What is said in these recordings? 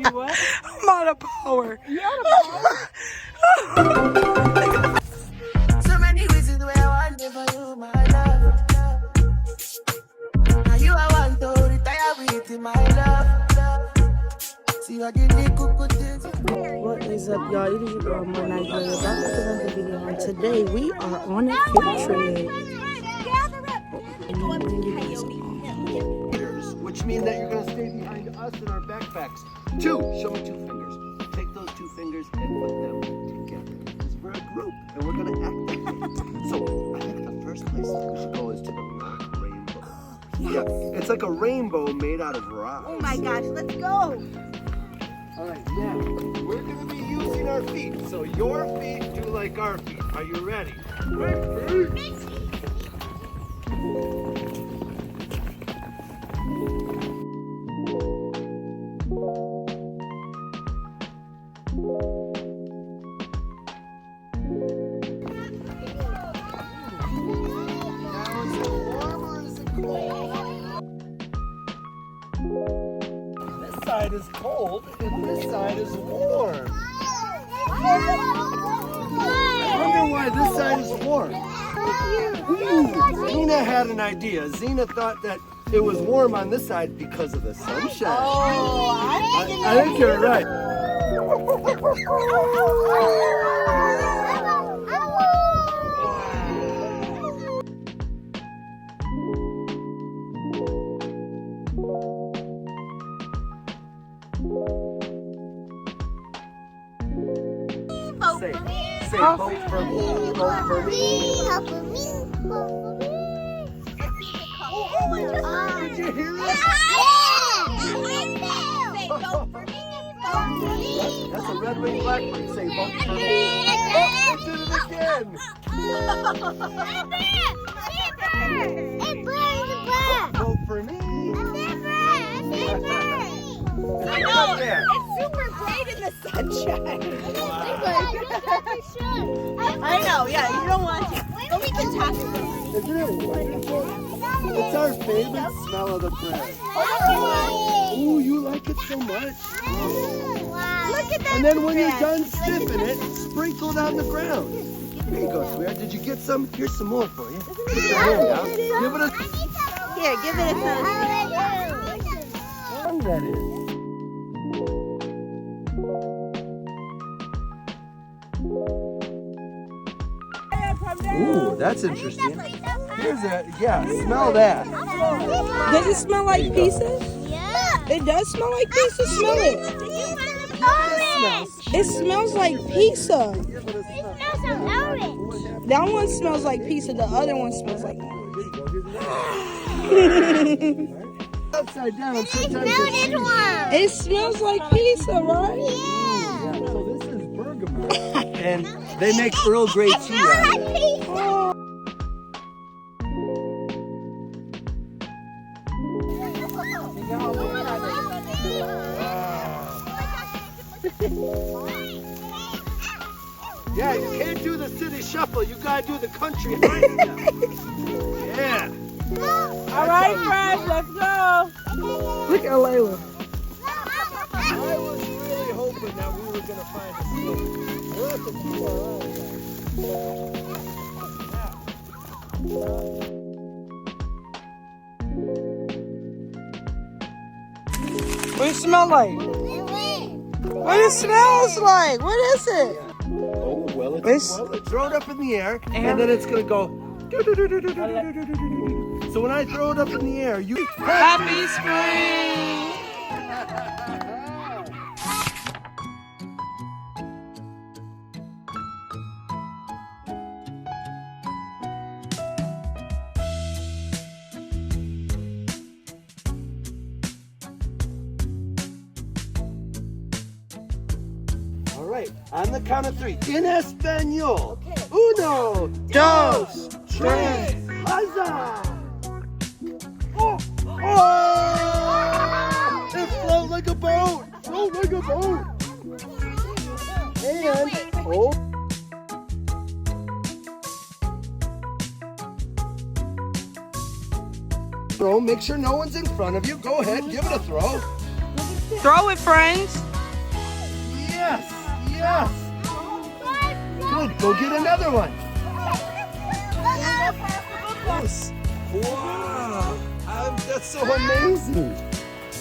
what? I'm out of power. You out of power? So many reasons why I want to for you, my love. Now you I want to retire with my love. See what you need, What is up, y'all? It is your girl, Mo Nigeria, back with another video. And today we are on a field trip. Which means that you're going to stay behind us in our backpacks. Show me 2 fingers. Take those 2 fingers and put them together. Because we're a group and we're going to act like it. So I think the first place that we should go is to the rock rainbow. Yeah, it's like a rainbow made out of rocks. Oh my gosh, let's go. All right, now we're going to be using our feet. So your feet do like our feet. Are you ready? Ready? This side is cold and this side is warm. I wonder why this side is warm. Zena had an idea. Zena thought that it was warm on this side because of the sunshine. I think you're right. Say vote for me, vote for me. Vote for me, vote for me. Did you hear it? That's a red winged blackbird. Say vote for me. Oh, it did it again. Vote for me. I know, it's super bright in the sunshine. I know, yeah, you don't want to. But we can talk about it. Isn't it wonderful? It's our favorite smell of the bread. Ooh, you like it so much. Look at that. And then when you're done sniffing it, sprinkle it on the ground. Here you go, sweetheart. Did you get some? Here's some more for you. Put your hand down. Give it a... Here, give it a thumb. How long that is? Ooh, that's interesting. Here's a, yeah, smell that. Does it smell like pizza? Yeah. It does smell like pizza. Smell it. It smells like pizza. It smells of orange. That one smells like pizza. The other one smells like Upside down, sometimes Melted one. It smells like pizza, right? Yeah. So this is bergamot. And they make Earl Grey tea out of it. Yeah, you can't do the city shuffle. You gotta do the country high step. Yeah. All right, friends, let's go. Look at Layla. I was really hoping that we were gonna find a slope. We're at the 2 What it smell like? What it smells like? What is it? Oh, well, throw it up in the air, and then it's gonna go. So when I throw it up in the air, you. Happy spring! All right, on the count of 3, in Espanol. Okay. 1, 2, 3, huzzah! Oh! It float like a boat! Float like a boat! And, oh! Throw, make sure no one's in front of you. Go ahead, give it a throw. Throw it, friends. Yes. Good. Go get another one. Yes. Wow. That's so amazing.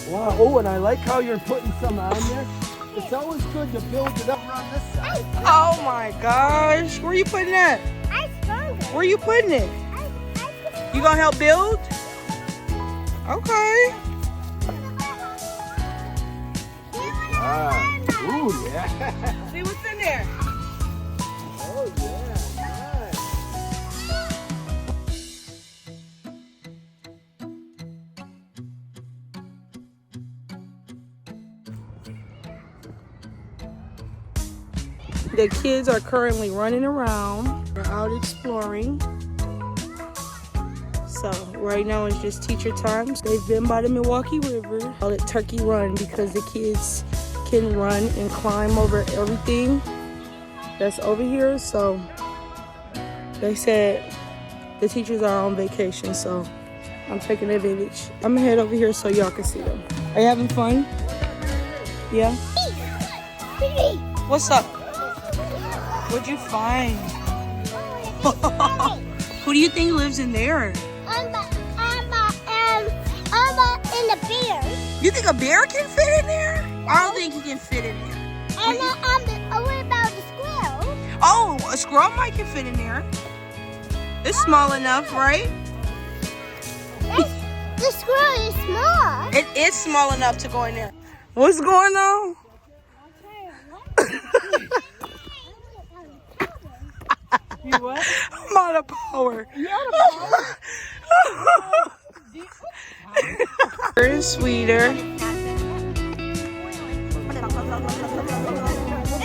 Wow. Oh, and I like how you're putting some on there. It's always good to build it up around this side. Oh my gosh. Where are you putting that? Where are you putting it? You gonna help build? Okay. Ooh, yeah. See what's in there. Oh, yeah. The kids are currently running around. They're out exploring. So right now it's just teacher time. They've been by the Milwaukee River. Call it Turkey Run because the kids can run and climb over everything that's over here. So they said the teachers are on vacation, so I'm taking advantage. I'm gonna head over here so y'all can see them. Are you having fun? Yeah? What's up? What'd you find? Who do you think lives in there? In the beer. You think a bear can fit in there? I don't think he can fit in there. And what about the squirrel? Oh, a squirrel might can fit in there. It's small enough, right? The squirrel is small. It is small enough to go in there. What's going on? You what? I'm out of power. You're out of power. It's sweeter. Is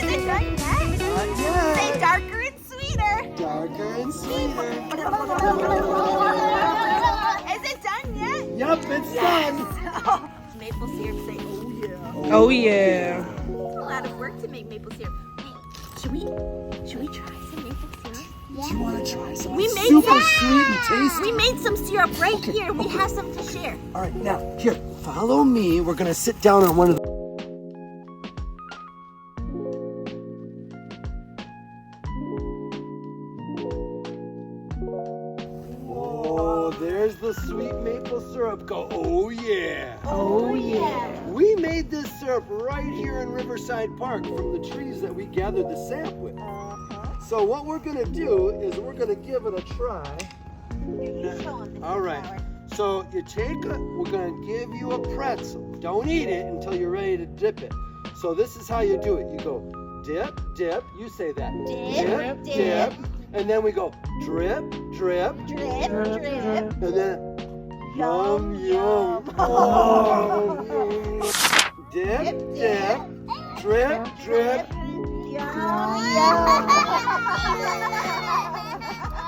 it done yet? Yeah. Say darker and sweeter. Darker and sweeter. Is it done yet? Yup, it's done. Maple syrup, say, oh yeah. Oh yeah. It's a lot of work to make maple syrup. Hey, should we try some maple syrup? Do you want to try some? We made Super some. sweet and tasty. We made some syrup right here. We have some to share. All right, now, here, follow me. We're going to sit down on one of the... Oh, there's the sweet maple syrup. Go, oh yeah. Oh yeah. We made this syrup right here in Riverside Park from the trees that we gathered the sap with. So what we're going to do is we're going to give it a try. All right. So you take we're going to give you a pretzel. Don't eat it until you're ready to dip it. So this is how you do it. You go dip, dip. You say that. Dip, dip. And then we go drip, drip. Drip, drip. And then yum, yum. Oh, dip, dip. Drip, drip.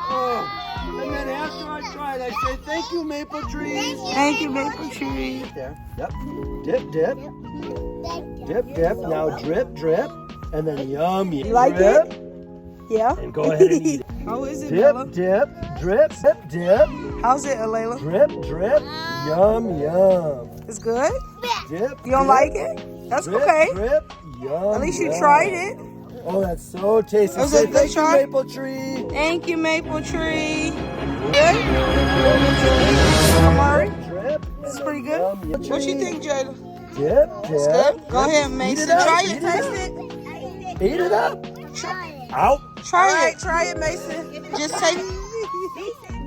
Oh. And then after I try it, I say, thank you, maple trees. Thank you, maple tree. There. Yep. Dip, dip. Dip, dip. Now drip, drip. And then yum, You like drip. it? Yeah. And go ahead and eat it. How is it, Dip, Bella? dip, drip, dip, dip. How's it, Alayla? Drip, drip. Yum, yum. It's good? Dip. You don't like it? That's Drip, okay. drip. Yum. At least you yum. tried it. Oh, that's so tasty. Was Say it a good thank you, try? maple tree. Thank you, maple tree. Good? Amari? Drip. It's pretty good. Yum, yum. What you think, Jada? Dip, dip. It's good? Go ahead, Eat Mason. it up, Try eat it. it up. Taste it. Eat it up. Out. Try it. Try it, Mason. Just take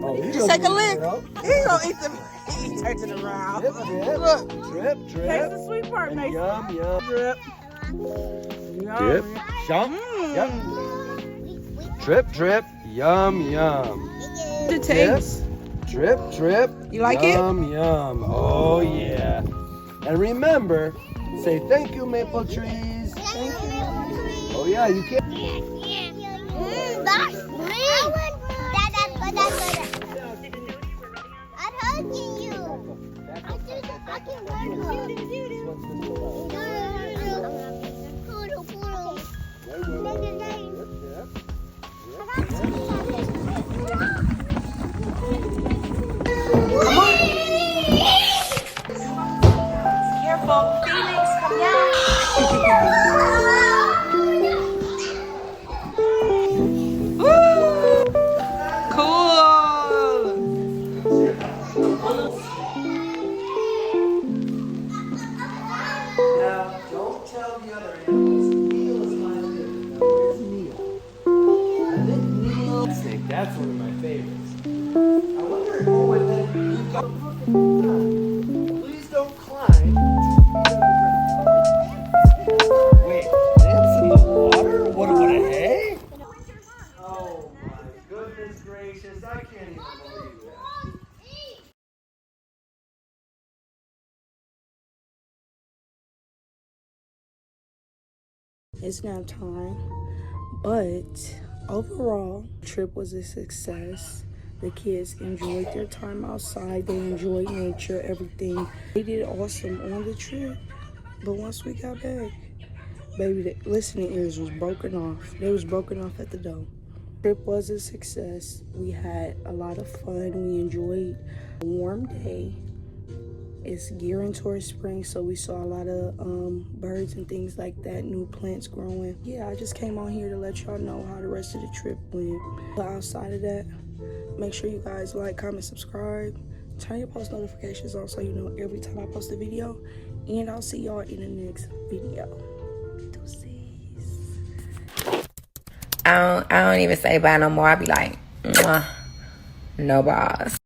Oh, he Just doesn't take a eat lick. it up. He gonna eat them. He turns it around. Drip, drip. Look. Drip, drip. Taste the sweet part, And Mason. yum, yum. Drip. Dip. Yum. Yum. Drip, drip. Yum, yum. The Dip. taste. Drip, drip. You like it? Yum, yum. Oh, yeah. And remember, say thank you, maple trees. Thank you. Oh, yeah, you can. That's green. I'm hugging you. I can run. Careful. Phoenix, come down. Now, don't tell the other animals. Neil is my favorite. Now, where's Neil? I think Neil. Snake, that's one of my favorites. I wonder. Oh, and then you've got. Please don't climb 2 feet underground. Wait, plants in the water? What a hay? Oh my goodness gracious! I can't even believe that. It's nap time, but overall, the trip was a success. The kids enjoyed their time outside. They enjoyed nature, everything. They did awesome on the trip, but once we got back, baby, the listening ears was broken off. They was broken off at the door. The trip was a success. We had a lot of fun. We enjoyed a warm day. It's gearing towards spring, so we saw a lot of birds and things like that, new plants growing. Yeah, I just came on here to let y'all know how the rest of the trip went. But outside of that, make sure you guys like, comment, subscribe, turn your post notifications on so you know every time I post a video. And I'll see y'all in the next video. Deuces. I don't even say bye no more. I be like, mwah, no balls.